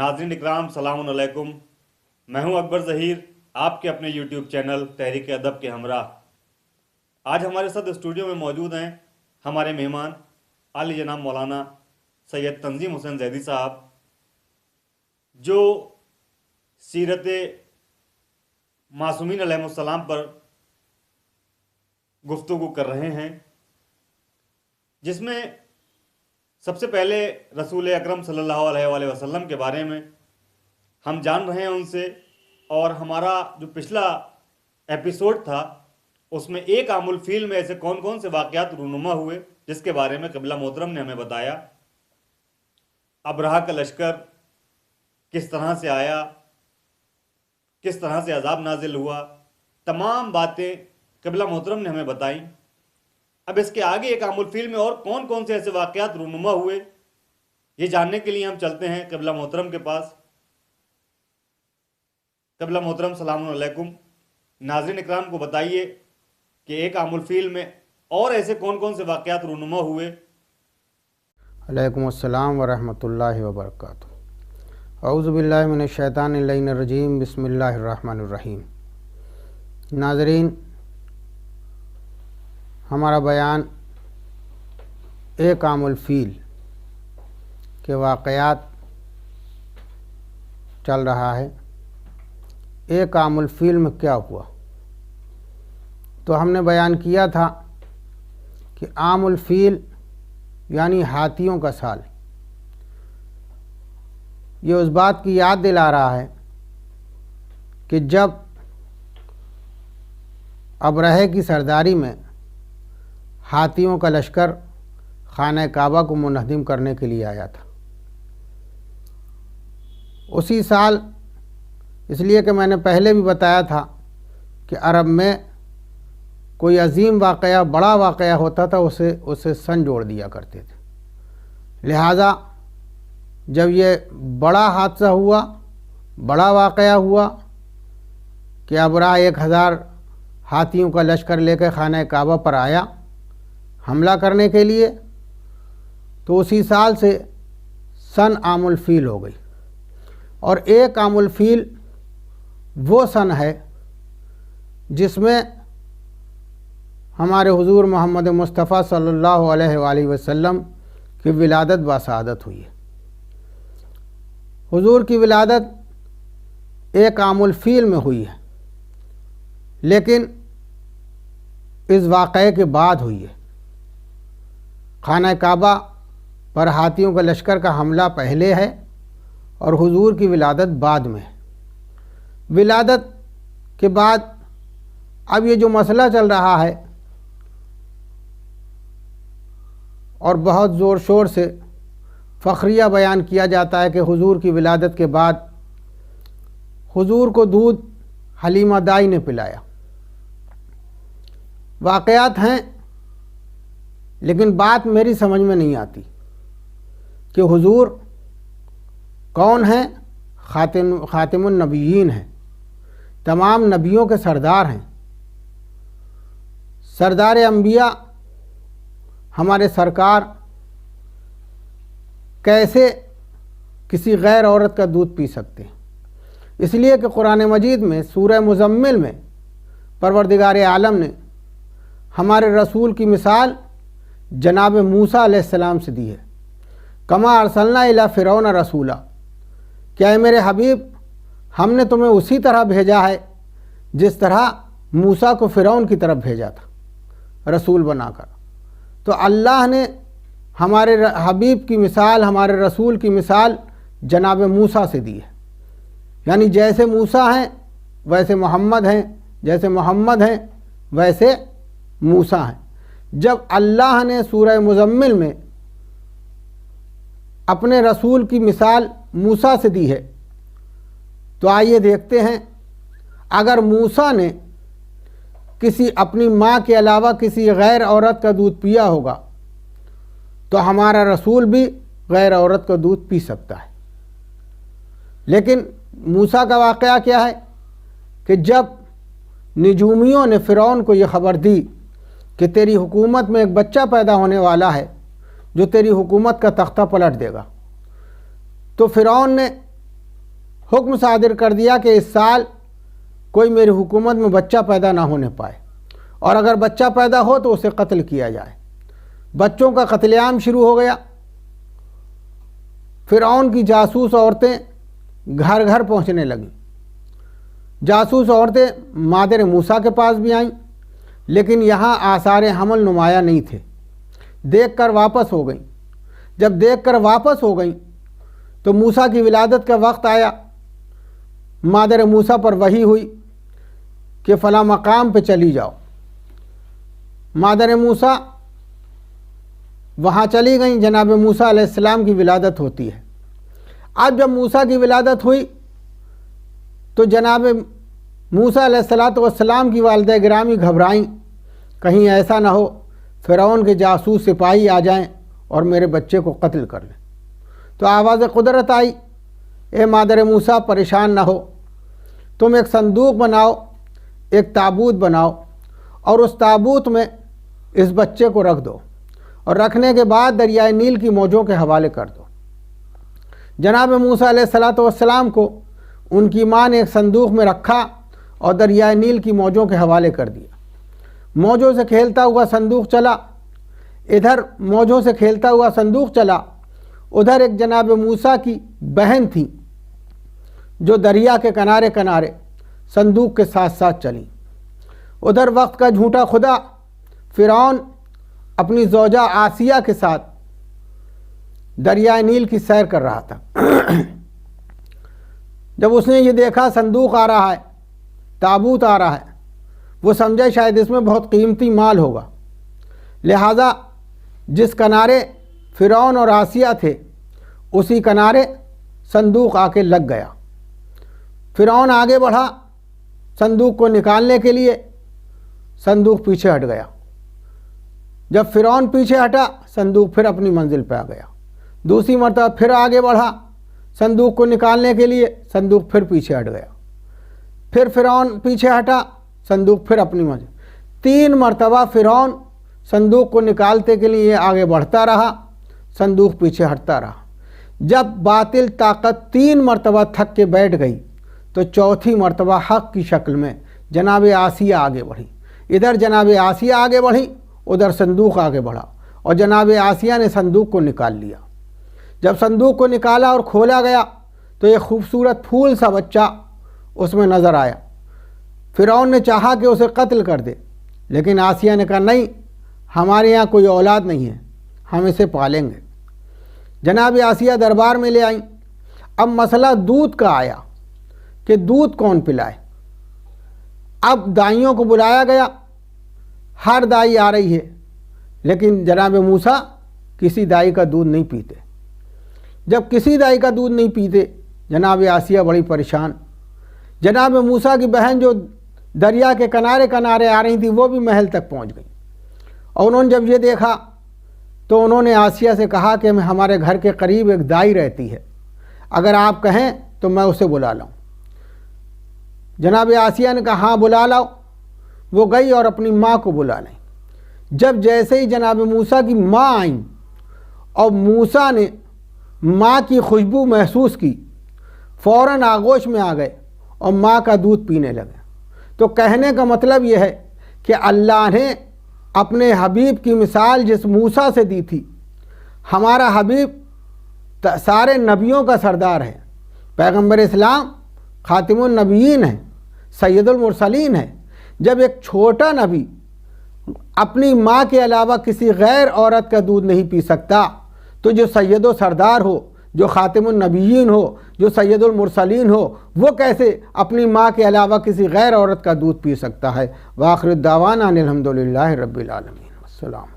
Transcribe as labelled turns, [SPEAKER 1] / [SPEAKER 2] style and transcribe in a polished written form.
[SPEAKER 1] ناظرین اکرام سلام علیکم، میں ہوں اکبر ظہیر، آپ کے اپنے یوٹیوب چینل تحریک ادب کے ہمراہ۔ آج ہمارے ساتھ اسٹوڈیو میں موجود ہیں ہمارے مہمان عالی جناب مولانا سید تنظیم حسین زیدی صاحب، جو سیرت معصومین علیہ السلام پر گفتگو کر رہے ہیں، جس میں سب سے پہلے رسول اکرم صلی اللہ علیہ وآلہ وسلم کے بارے میں ہم جان رہے ہیں ان سے، اور ہمارا جو پچھلا ایپیسوڈ تھا اس میں ایک عام الفیل میں ایسے کون کون سے واقعات رونما ہوئے جس کے بارے میں قبلہ محترم نے ہمیں بتایا۔ ابرہہ کا لشکر کس طرح سے آیا، کس طرح سے عذاب نازل ہوا، تمام باتیں قبلہ محترم نے ہمیں بتائیں۔ اب اس کے آگے ایک عام الفیل میں اور کون کون سے ایسے واقعات رونما ہوئے، یہ جاننے کے لیے ہم چلتے ہیں قبلہ محترم کے پاس۔ قبلہ محترم سلام علیکم، ناظرین اکرام کو بتائیے کہ ایک عام الفیل میں اور ایسے کون کون سے واقعات رونما ہوئے۔
[SPEAKER 2] علیکم السلام ورحمۃ اللہ وبرکاتہ۔ اعوذ باللہ من الشیطان اللعین الرجیم، بسم اللہ الرحمن الرحیم۔ ناظرین، ہمارا بیان ایک عام الفیل کے واقعات چل رہا ہے۔ ایک عام الفیل میں کیا ہوا؟ تو ہم نے بیان کیا تھا کہ عام الفیل یعنی ہاتھیوں کا سال، یہ اس بات کی یاد دلا رہا ہے کہ جب ابرہہ کی سرداری میں ہاتھیوں کا لشکر خانہ کعبہ کو منہدم کرنے کے لیے آیا تھا، اسی سال، اس لیے کہ میں نے پہلے بھی بتایا تھا کہ عرب میں کوئی عظیم واقعہ، بڑا واقعہ ہوتا تھا، اسے سن جوڑ دیا کرتے تھے۔ لہٰذا جب یہ بڑا حادثہ ہوا، بڑا واقعہ ہوا کہ ابرہہ 1000 ہاتھیوں کا لشکر لے کے خانہ کعبہ پر آیا حملہ کرنے کے لیے، تو اسی سال سے سن عام الفیل ہو گئی۔ اور ایک عام الفیل وہ سن ہے جس میں ہمارے حضور محمد مصطفیٰ صلی اللہ علیہ وآلہ وسلم کی ولادت باسعادت ہوئی ہے۔ حضور کی ولادت ایک عام الفیل میں ہوئی ہے، لیکن اس واقعے کے بعد ہوئی ہے۔ خانہ کعبہ پر ہاتھیوں کا لشکر کا حملہ پہلے ہے اور حضور کی ولادت بعد میں ہے۔ ولادت کے بعد اب یہ جو مسئلہ چل رہا ہے اور بہت زور شور سے فخریہ بیان کیا جاتا ہے کہ حضور کی ولادت کے بعد حضور کو دودھ حلیمہ دائی نے پلایا۔ واقعات ہیں، لیکن بات میری سمجھ میں نہیں آتی کہ حضور کون ہیں؟ خاتم النبیین ہیں، تمام نبیوں کے سردار ہیں، سردار انبیاء ہمارے سرکار کیسے کسی غیر عورت کا دودھ پی سکتے ہیں؟ اس لیے کہ قرآن مجید میں سورہ مزمل میں پروردگار عالم نے ہمارے رسول کی مثال جناب موسیٰ علیہ السلام سے دی ہے۔ کما ارسلنا الی فرعون رسولا، کیا اے میرے حبیب، ہم نے تمہیں اسی طرح بھیجا ہے جس طرح موسیٰ کو فرعون کی طرف بھیجا تھا رسول بنا کر۔ تو اللہ نے ہمارے حبیب کی مثال، ہمارے رسول کی مثال جناب موسیٰ سے دی ہے، یعنی جیسے موسیٰ ہیں ویسے محمد ہیں، جیسے محمد ہیں ویسے موسیٰ ہیں۔ جب اللہ نے سورہ مزمل میں اپنے رسول کی مثال موسیٰ سے دی ہے، تو آئیے دیکھتے ہیں، اگر موسیٰ نے کسی اپنی ماں کے علاوہ کسی غیر عورت کا دودھ پیا ہوگا تو ہمارا رسول بھی غیر عورت کا دودھ پی سکتا ہے۔ لیکن موسیٰ کا واقعہ کیا ہے کہ جب نجومیوں نے فرعون کو یہ خبر دی کہ تیری حکومت میں ایک بچہ پیدا ہونے والا ہے جو تیری حکومت کا تختہ پلٹ دے گا، تو فرعون نے حکم صادر کر دیا کہ اس سال کوئی میری حکومت میں بچہ پیدا نہ ہونے پائے، اور اگر بچہ پیدا ہو تو اسے قتل کیا جائے۔ بچوں کا قتل عام شروع ہو گیا۔ فرعون کی جاسوس عورتیں گھر گھر پہنچنے لگیں۔ جاسوس عورتیں مادر موسیٰ کے پاس بھی آئیں، لیکن یہاں آثار حمل نمایاں نہیں تھے، دیکھ کر واپس ہو گئیں۔ جب دیکھ کر واپس ہو گئیں تو موسیٰ کی ولادت کا وقت آیا۔ مادر موسیٰ پر وحی ہوئی کہ فلاں مقام پہ چلی جاؤ۔ مادر موسیٰ وہاں چلی گئیں، جناب موسیٰ علیہ السلام کی ولادت ہوتی ہے۔ اب جب موسیٰ کی ولادت ہوئی تو جناب موسیٰ علیہ السلام کی والدہ گرامی گھبرائیں، کہیں ایسا نہ ہو فرعون کے جاسوس سپاہی آ جائیں اور میرے بچے کو قتل کر لیں۔ تو آواز قدرت آئی، اے مادر موسیٰ پریشان نہ ہو، تم ایک صندوق بناؤ، ایک تابوت بناؤ، اور اس تابوت میں اس بچے کو رکھ دو، اور رکھنے کے بعد دریائے نیل کی موجوں کے حوالے کر دو۔ جناب موسیٰ علیہ السلام کو ان کی ماں نے ایک صندوق میں رکھا اور دریائے نیل کی موجوں کے حوالے کر دیا۔ موجوں سے کھیلتا ہوا صندوق چلا، ادھر موجوں سے کھیلتا ہوا صندوق چلا، ادھر ایک جناب موسیٰ کی بہن تھی جو دریا کے کنارے کنارے صندوق کے ساتھ ساتھ چلیں۔ ادھر وقت کا جھوٹا خدا فرعون اپنی زوجہ آسیہ کے ساتھ دریائے نیل کی سیر کر رہا تھا۔ جب اس نے یہ دیکھا صندوق آ رہا ہے، تابوت آ رہا ہے، وہ سمجھے شاید اس میں بہت قیمتی مال ہوگا، لہٰذا جس کنارے فرعون اور آسیہ تھے اسی کنارے صندوق آ کے لگ گیا۔ فرعون آگے بڑھا صندوق کو نکالنے کے لیے، صندوق پیچھے ہٹ گیا۔ جب فرعون پیچھے ہٹا صندوق پھر اپنی منزل پہ آ گیا۔ دوسری مرتبہ پھر آگے بڑھا صندوق کو نکالنے کے لیے، صندوق پھر پیچھے ہٹ گیا۔ پھر فرعون پیچھے ہٹا، صندوق پھر اپنی منزل۔ 3 مرتبہ فرعون صندوق کو نکالتے کے لیے آگے بڑھتا رہا، صندوق پیچھے ہٹتا رہا۔ جب باطل طاقت 3 مرتبہ تھک کے بیٹھ گئی تو چوتھی مرتبہ حق کی شکل میں جناب آسیہ آگے بڑھی۔ ادھر جناب آسیہ آگے بڑھی، ادھر صندوق آگے بڑھا، اور جناب آسیہ نے صندوق کو نکال لیا۔ جب صندوق کو نکالا اور کھولا گیا تو ایک خوبصورت پھول سا بچہ اس میں نظر آیا۔ فرعون نے چاہا کہ اسے قتل کر دے، لیکن آسیہ نے کہا نہیں، ہمارے یہاں کوئی اولاد نہیں ہے، ہم اسے پالیں گے۔ جناب آسیہ دربار میں لے آئیں۔ اب مسئلہ دودھ کا آیا کہ دودھ کون پلائے۔ اب دائیوں کو بلایا گیا، ہر دائی آ رہی ہے، لیکن جناب موسیٰ کسی دائی کا دودھ نہیں پیتے۔ جب کسی دائی کا دودھ نہیں پیتے، جناب آسیہ بڑی پریشان۔ جناب موسیٰ کی بہن جو دریا کے کنارے کنارے آ رہی تھی وہ بھی محل تک پہنچ گئی، اور انہوں نے جب یہ دیکھا تو انہوں نے آسیہ سے کہا کہ ہمارے گھر کے قریب ایک دائی رہتی ہے، اگر آپ کہیں تو میں اسے بلا لاؤں۔ جناب آسیہ نے کہا ہاں بلا لاؤ۔ وہ گئی اور اپنی ماں کو بلا لیں۔ جب جیسے ہی جناب موسیٰ کی ماں آئیں اور موسیٰ نے ماں کی خوشبو محسوس کی، فوراً آغوش میں آ گئے اور ماں کا دودھ پینے لگے۔ تو کہنے کا مطلب یہ ہے کہ اللہ نے اپنے حبیب کی مثال جس موسیٰ سے دی تھی، ہمارا حبیب سارے نبیوں کا سردار ہے، پیغمبر اسلام خاتم النبیین ہے، سید المرسلین ہے۔ جب ایک چھوٹا نبی اپنی ماں کے علاوہ کسی غیر عورت کا دودھ نہیں پی سکتا، تو جو سید و سردار ہو، جو خاتم النبیین ہو، جو سید المرسلین ہو، وہ کیسے اپنی ماں کے علاوہ کسی غیر عورت کا دودھ پی سکتا ہے؟ وآخر الدعوانا ان الحمدللہ رب العالمین۔ السلام۔